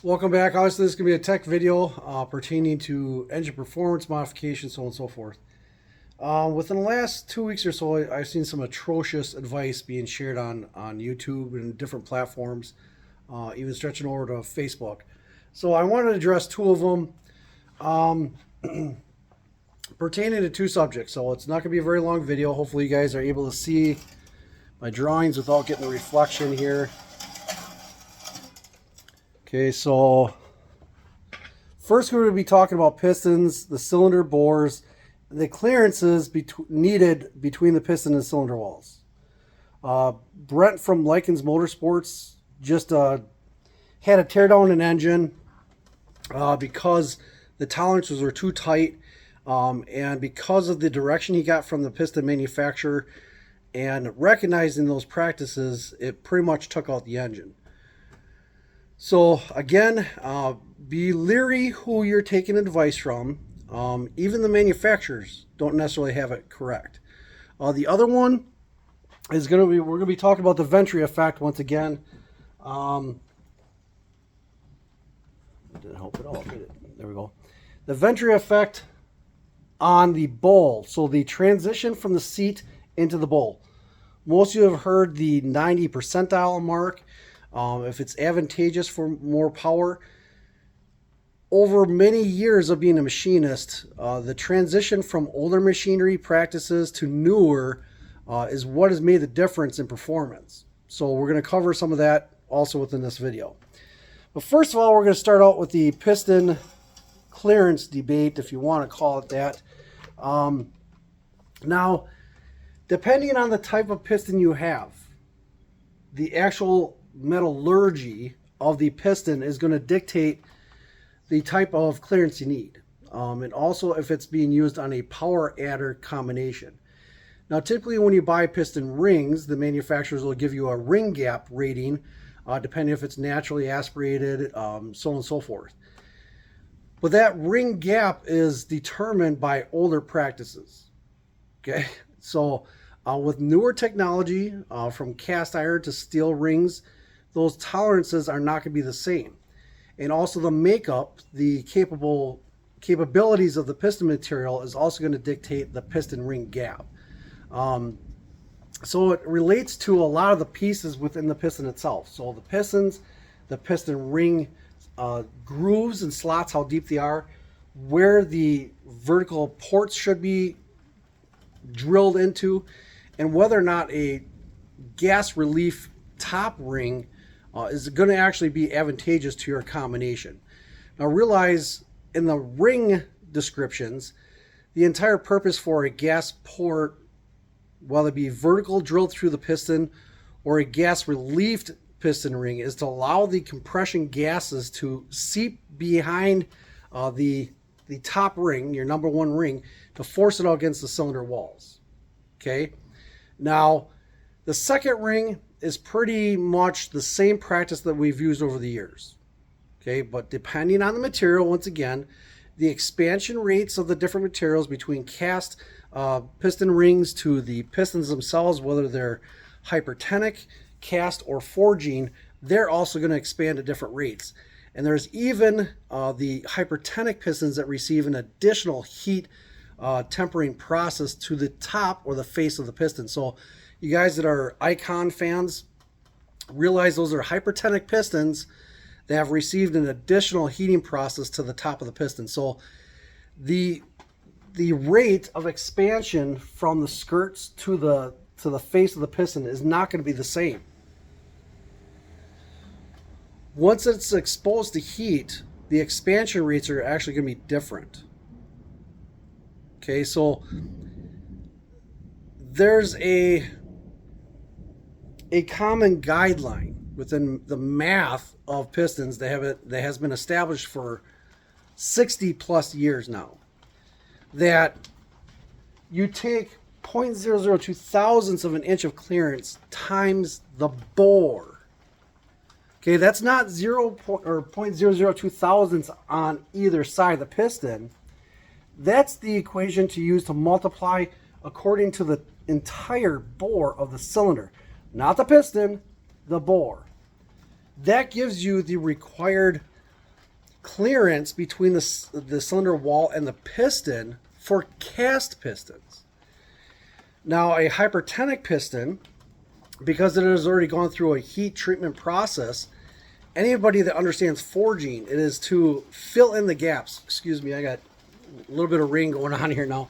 Welcome back. Obviously, this is going to be a tech video pertaining to engine performance modification, so on and so forth. Within the last 2 weeks or so, I've seen some atrocious advice being shared on YouTube and different platforms, even stretching over to Facebook. So I wanted to address two of them pertaining to two subjects. So it's not going to be a very long video. Hopefully you guys are able to see my drawings without getting the reflection here. Okay, so first we're going to be talking about pistons, the cylinder bores, the clearances needed between the piston and cylinder walls. Brent from Likens Motorsports just had to tear down an engine because the tolerances were too tight, and because of the direction he got from the piston manufacturer and recognizing those practices, it pretty much took out the engine. So again, be leery who you're taking advice from. Even the manufacturers don't necessarily have it correct. The other one is we're going to be talking about the Venturi effect once again. Didn't help at all. There we go. The Venturi effect on the bowl. So the transition from the seat into the bowl. Most of you have heard the 90 percentile mark. If it's advantageous for more power. Over many years of being a machinist, the transition from older machinery practices to newer is what has made the difference in performance. So we're going to cover some of that also within this video. But first of all, we're going to start out with the piston clearance debate, if you want to call it that. Now, depending on the type of piston you have, the actual metallurgy of the piston is going to dictate the type of clearance you need, and also if it's being used on a power adder combination. Now typically when you buy piston rings, the manufacturers will give you a ring gap rating depending if it's naturally aspirated, so on and so forth. But that ring gap is determined by older practices. Okay, so with newer technology, from cast iron to steel rings, those tolerances are not going to be the same. And also the makeup, the capabilities of the piston material is also going to dictate the piston ring gap. So it relates to a lot of the pieces within the piston itself. So the pistons, the piston ring grooves and slots, how deep they are, where the vertical ports should be drilled into, and whether or not a gas relief top ring is going to actually be advantageous to your combination. Now realize in the ring descriptions, the entire purpose for a gas port, whether it be vertical drilled through the piston or a gas relieved piston ring, is to allow the compression gases to seep behind the top ring, your number one ring, to force it out against the cylinder walls. Okay. Now the second ring is pretty much the same practice that we've used over the years. Okay, but depending on the material, once again, the expansion rates of the different materials between cast piston rings to the pistons themselves, whether they're hypertonic, cast, or forging, they're also going to expand at different rates. And there's even the hypertonic pistons that receive an additional heat tempering process to the top or the face of the piston. So you guys that are Icon fans realize those are hypertonic pistons that have received an additional heating process to the top of the piston. So the rate of expansion from the skirts to the face of the piston is not going to be the same. Once it's exposed to heat, the expansion rates are actually going to be different. Okay, so there's a common guideline within the math of pistons that has been established for 60 plus years now, that you take 0.002 thousandths of an inch of clearance times the bore. Okay, that's not 0.002 thousandths on either side of the piston. That's the equation to use to multiply according to the entire bore of the cylinder. Not the piston, the bore. That gives you the required clearance between the cylinder wall and the piston for cast pistons. Now, a hypertonic piston, because it has already gone through a heat treatment process, anybody that understands forging, it is to fill in the gaps. Excuse me, I got a little bit of rain going on here now.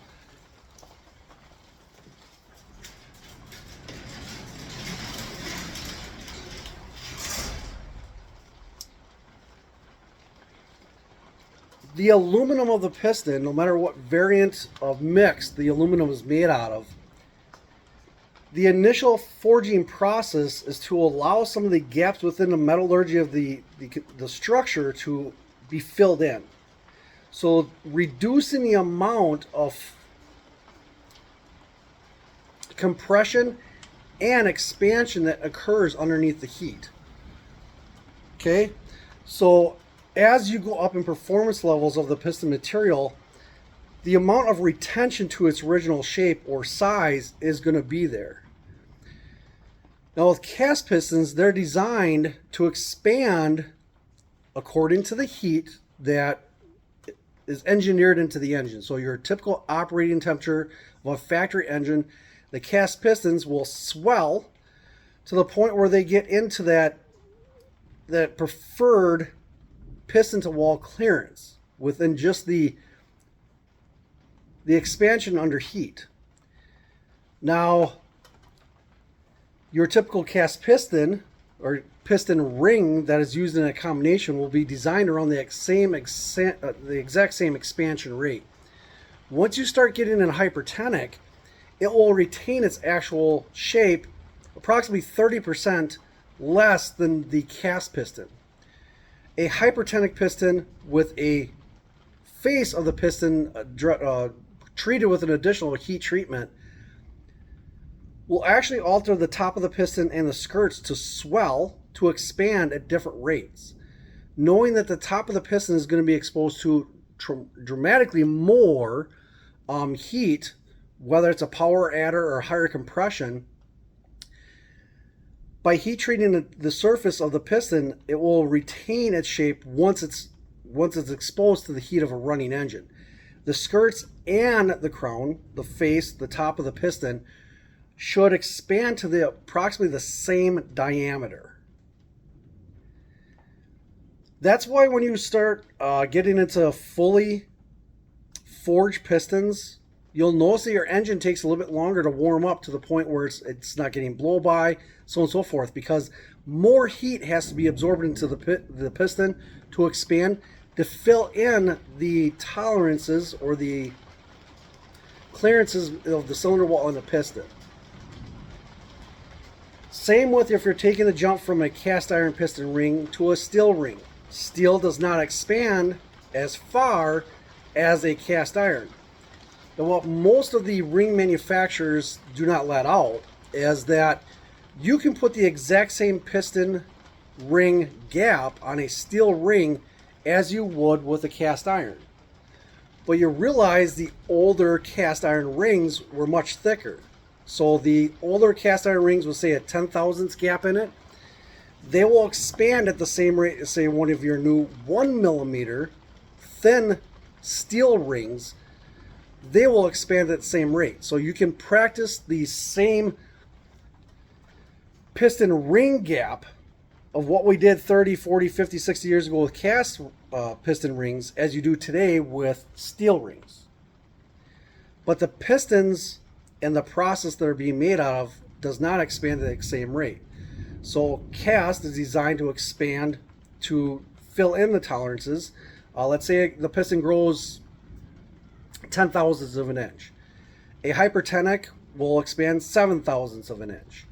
The aluminum of the piston, no matter what variant of mix the aluminum is made out of, the initial forging process is to allow some of the gaps within the metallurgy of the structure to be filled in. So reducing the amount of compression and expansion that occurs underneath the heat. Okay, so as you go up in performance levels of the piston material, the amount of retention to its original shape or size is going to be there. Now with cast pistons, they're designed to expand according to the heat that is engineered into the engine. So your typical operating temperature of a factory engine, the cast pistons will swell to the point where they get into that preferred piston to wall clearance within just the expansion under heat. Now, your typical cast piston or piston ring that is used in a combination will be designed around the exact same expansion rate. Once you start getting in hypertonic, it will retain its actual shape approximately 30% less than the cast piston. A hypertonic piston with a face of the piston treated with an additional heat treatment will actually alter the top of the piston and the skirts to swell, to expand at different rates. Knowing that the top of the piston is going to be exposed to dramatically more heat, whether it's a power adder or higher compression, by heat treating the surface of the piston, it will retain its shape once it's exposed to the heat of a running engine. The skirts and the crown, the face, the top of the piston, should expand to approximately the same diameter. That's why when you start getting into fully forged pistons, you'll notice that your engine takes a little bit longer to warm up to the point where it's not getting blow by, so on and so forth, because more heat has to be absorbed into the piston to expand, to fill in the tolerances or the clearances of the cylinder wall and the piston. Same with if you're taking the jump from a cast iron piston ring to a steel ring. Steel does not expand as far as a cast iron. Now, what most of the ring manufacturers do not let out is that you can put the exact same piston ring gap on a steel ring as you would with a cast iron. But you realize the older cast iron rings were much thicker. So the older cast iron rings will say a 10 thousandths gap in it. They will expand at the same rate as, say, one of your new 1 millimeter thin steel rings. They will expand at the same rate. So you can practice the same piston ring gap of what we did 30, 40, 50, 60 years ago with cast piston rings as you do today with steel rings. But the pistons and the process that are being made out of does not expand at the same rate. So cast is designed to expand to fill in the tolerances. Let's say the piston grows 10 thousandths of an inch. A hypertonic will expand 7 thousandths of an inch.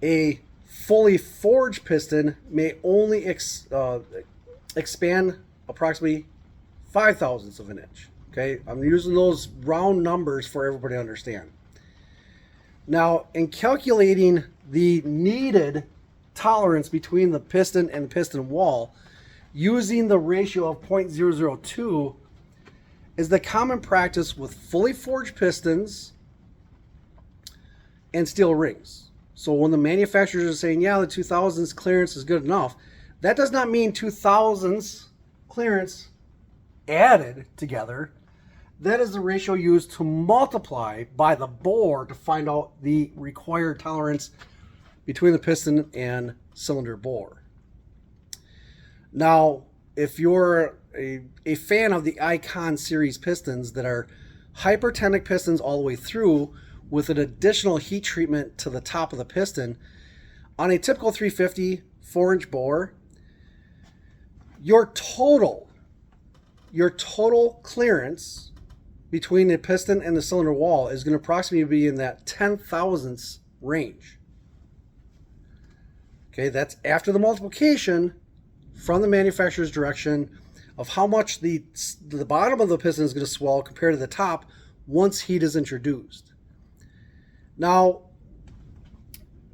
A fully forged piston may only expand approximately 5 thousandths of an inch. Okay, I'm using those round numbers for everybody to understand. Now, in calculating the needed tolerance between the piston and the piston wall, using the ratio of 0.002 is the common practice with fully forged pistons and steel rings. So when the manufacturers are saying, yeah, the 2000s clearance is good enough, that does not mean 2000s clearance added together, that is the ratio used to multiply by the bore to find out the required tolerance between the piston and cylinder bore. Now, if you're a fan of the Icon series pistons that are hypertonic pistons all the way through with an additional heat treatment to the top of the piston, on a typical 350 4-inch bore, your total clearance between the piston and the cylinder wall is going to approximately be in that 10 thousandths range. Okay, that's after the multiplication from the manufacturer's direction of how much the bottom of the piston is going to swell compared to the top once heat is introduced. Now,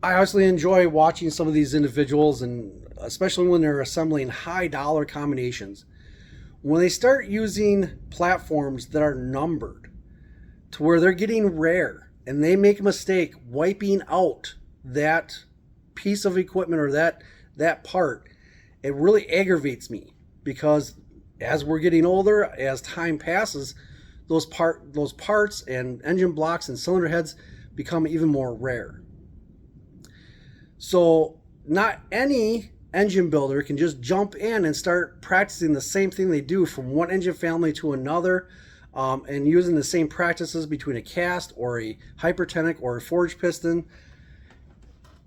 I honestly enjoy watching some of these individuals, and especially when they're assembling high dollar combinations. When they start using platforms that are numbered to where they're getting rare and they make a mistake wiping out that piece of equipment or that part, it really aggravates me, because as we're getting older, as time passes, those parts and engine blocks and cylinder heads become even more rare. So not any engine builder can just jump in and start practicing the same thing they do from one engine family to another, and using the same practices between a cast or a hypertonic or a forged piston.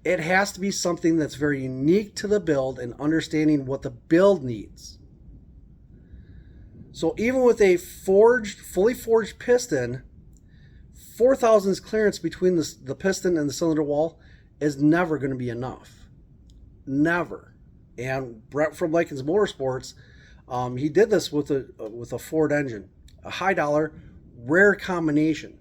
It has to be something that's very unique to the build and understanding what the build needs. So even with a fully forged piston, 4 thousandths clearance between the piston and the cylinder wall is never going to be enough. Never. And Brett from Likens Motorsports, he did this with a Ford engine, a high dollar, rare combination.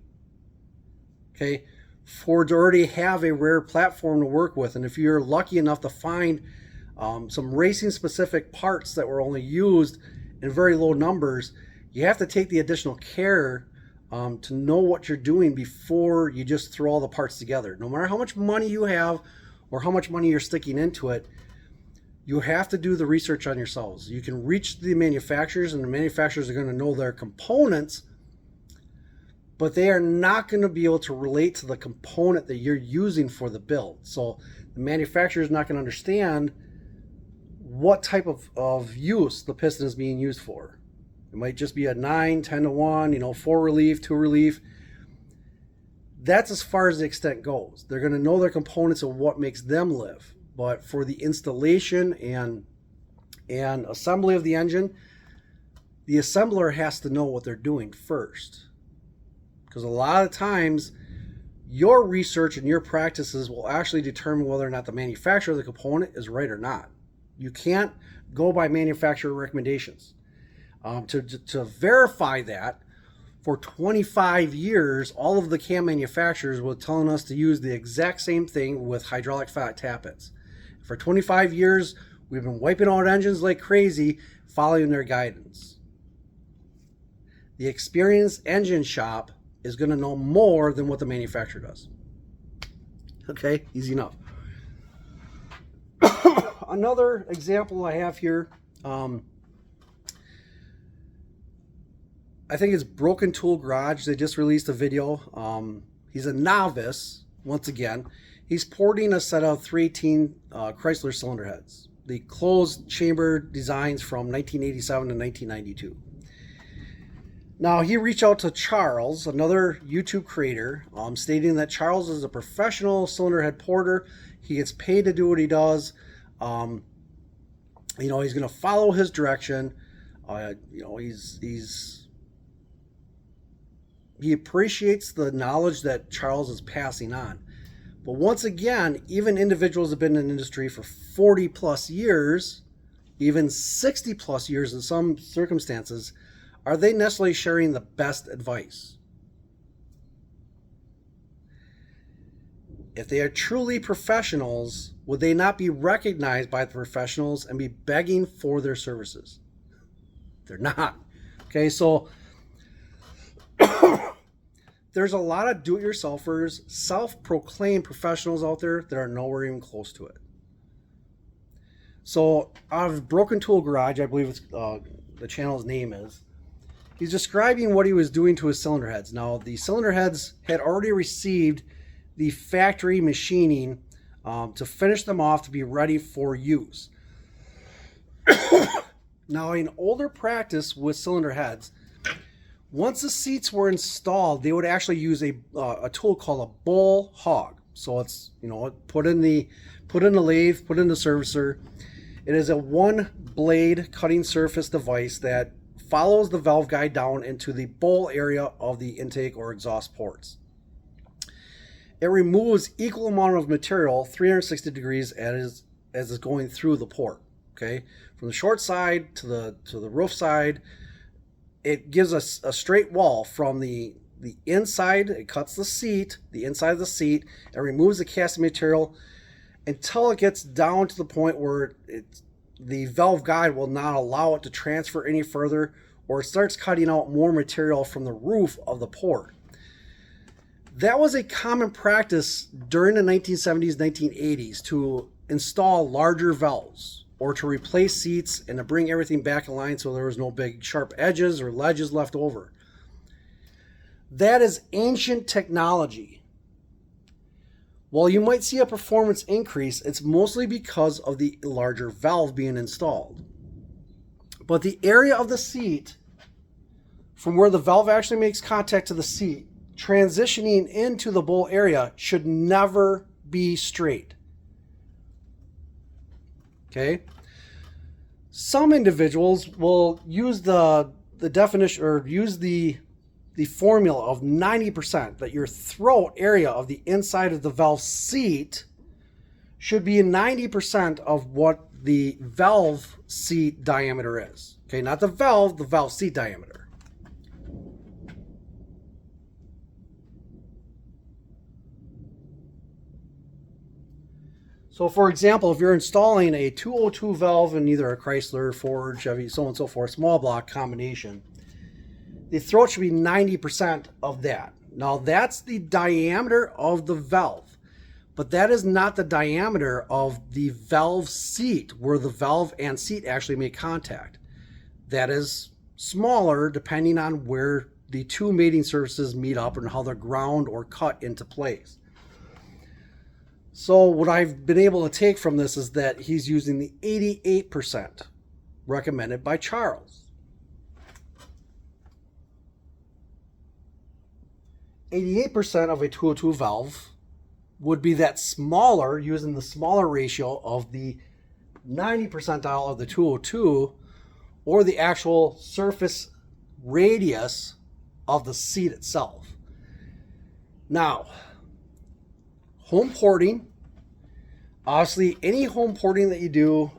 Okay, Fords already have a rare platform to work with, and if you're lucky enough to find some racing specific parts that were only used in very low numbers, you have to take the additional care to know what you're doing before you just throw all the parts together. No matter how much money you have or how much money you're sticking into it, you have to do the research on yourselves. You can reach the manufacturers, and the manufacturers are going to know their components, but they are not going to be able to relate to the component that you're using for the build. So the manufacturer is not going to understand what type of use the piston is being used for. It might just be a 9, 10 to 1, 4 relief, 2 relief. That's as far as the extent goes. They're going to know their components of what makes them live. But for the installation and assembly of the engine, the assembler has to know what they're doing first. Because a lot of times, your research and your practices will actually determine whether or not the manufacturer of the component is right or not. You can't go by manufacturer recommendations. To verify that, for 25 years, all of the cam manufacturers were telling us to use the exact same thing with hydraulic fat tappets. For 25 years, we've been wiping out engines like crazy, following their guidance. The experienced engine shop is going to know more than what the manufacturer does. Okay, easy enough. Another example I have here, I think it's Broken Tool Garage. They just released a video. He's a novice, once again. He's porting a set of 318 Chrysler cylinder heads, the closed chamber designs from 1987 to 1992. Now, he reached out to Charles, another YouTube creator, stating that Charles is a professional cylinder head porter. He gets paid to do what he does. He's going to follow his direction. He appreciates the knowledge that Charles is passing on. But once again, even individuals have been in the industry for 40 plus years, even 60 plus years in some circumstances, are they necessarily sharing the best advice? If they are truly professionals, would they not be recognized by the professionals and be begging for their services? They're not. Okay, so there's a lot of do-it-yourselfers, self-proclaimed professionals out there that are nowhere even close to it. So out of Broken Tool Garage, I believe it's the channel's name is. He's describing what he was doing to his cylinder heads. Now, the cylinder heads had already received the factory machining to finish them off to be ready for use. Now, in older practice with cylinder heads, once the seats were installed, they would actually use a tool called a bowl hog. So it's, put in the lathe, put in the servicer. It is a one blade cutting surface device that follows the valve guide down into the bowl area of the intake or exhaust ports. It removes equal amount of material, 360 degrees, as it's going through the port. Okay, from the short side to the roof side, it gives us a straight wall from the inside. It cuts the inside of the seat, and removes the casting material until it gets down to the point where the valve guide will not allow it to transfer any further, or it starts cutting out more material from the roof of the port. That was a common practice during the 1970s, 1980s to install larger valves or to replace seats and to bring everything back in line so there was no big sharp edges or ledges left over. That is ancient technology. While you might see a performance increase, it's mostly because of the larger valve being installed. But the area of the seat, from where the valve actually makes contact to the seat, transitioning into the bowl area, should never be straight. Okay? Some individuals will use the definition, or use the formula of 90%, that your throat area of the inside of the valve seat should be 90% of what the valve seat diameter is. Okay, not the valve seat diameter. So for example, if you're installing a 202 valve in either a Chrysler, Ford, Chevy, so on and so forth, small block combination, the throat should be 90% of that. Now that's the diameter of the valve, but that is not the diameter of the valve seat where the valve and seat actually make contact. That is smaller depending on where the two mating surfaces meet up and how they're ground or cut into place. So what I've been able to take from this is that he's using the 88% recommended by Charles. 88% of a 202 valve would be that smaller, using the smaller ratio of the 90 percentile of the 202, or the actual surface radius of the seat itself. Now, home porting, obviously any home porting that you do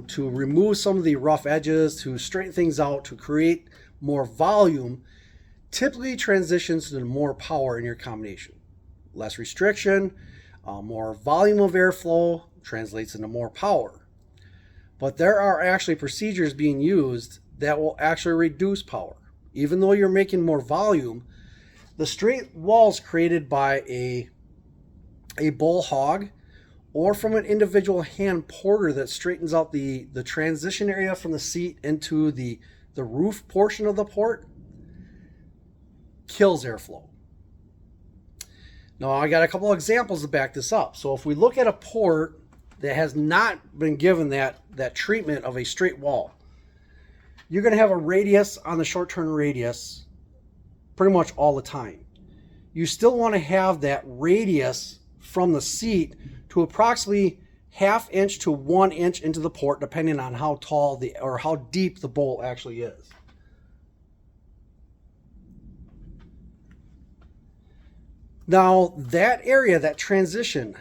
to remove some of the rough edges, to straighten things out, to create more volume, typically transitions to more power in your combination. Less restriction, more volume of airflow translates into more power. But there are actually procedures being used that will actually reduce power. Even though you're making more volume, the straight walls created by a bowl hog or from an individual hand porter that straightens out the transition area from the seat into the roof portion of the port kills airflow. Now I got a couple of examples to back this up. So if we look at a port that has not been given that treatment of a straight wall, you're going to have a radius on the short turn radius pretty much all the time. You still want to have that radius from the seat to approximately 1/2 inch to 1 inch into the port, depending on how tall or how deep the bowl actually is. Now that area, that transition,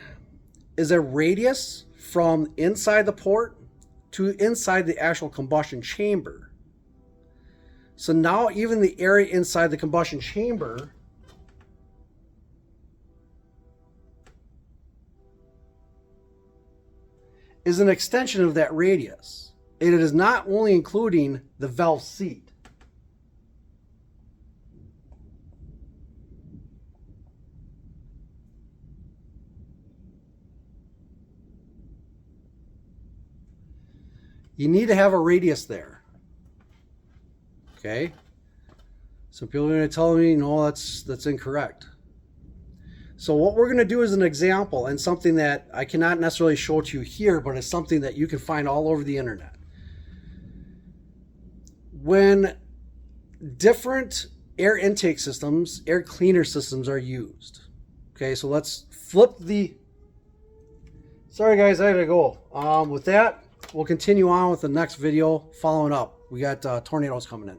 is a radius from inside the port to inside the actual combustion chamber. So now even the area inside the combustion chamber is an extension of that radius. It is not only including the valve seat. You need to have a radius there. Okay. Some people are going to tell me, no, that's incorrect. So what we're going to do is an example and something that I cannot necessarily show to you here, but it's something that you can find all over the internet. When different air intake systems, air cleaner systems are used. Okay, so let's flip the... Sorry guys, I gotta go. With that, we'll continue on with the next video following up. We got tornadoes coming in.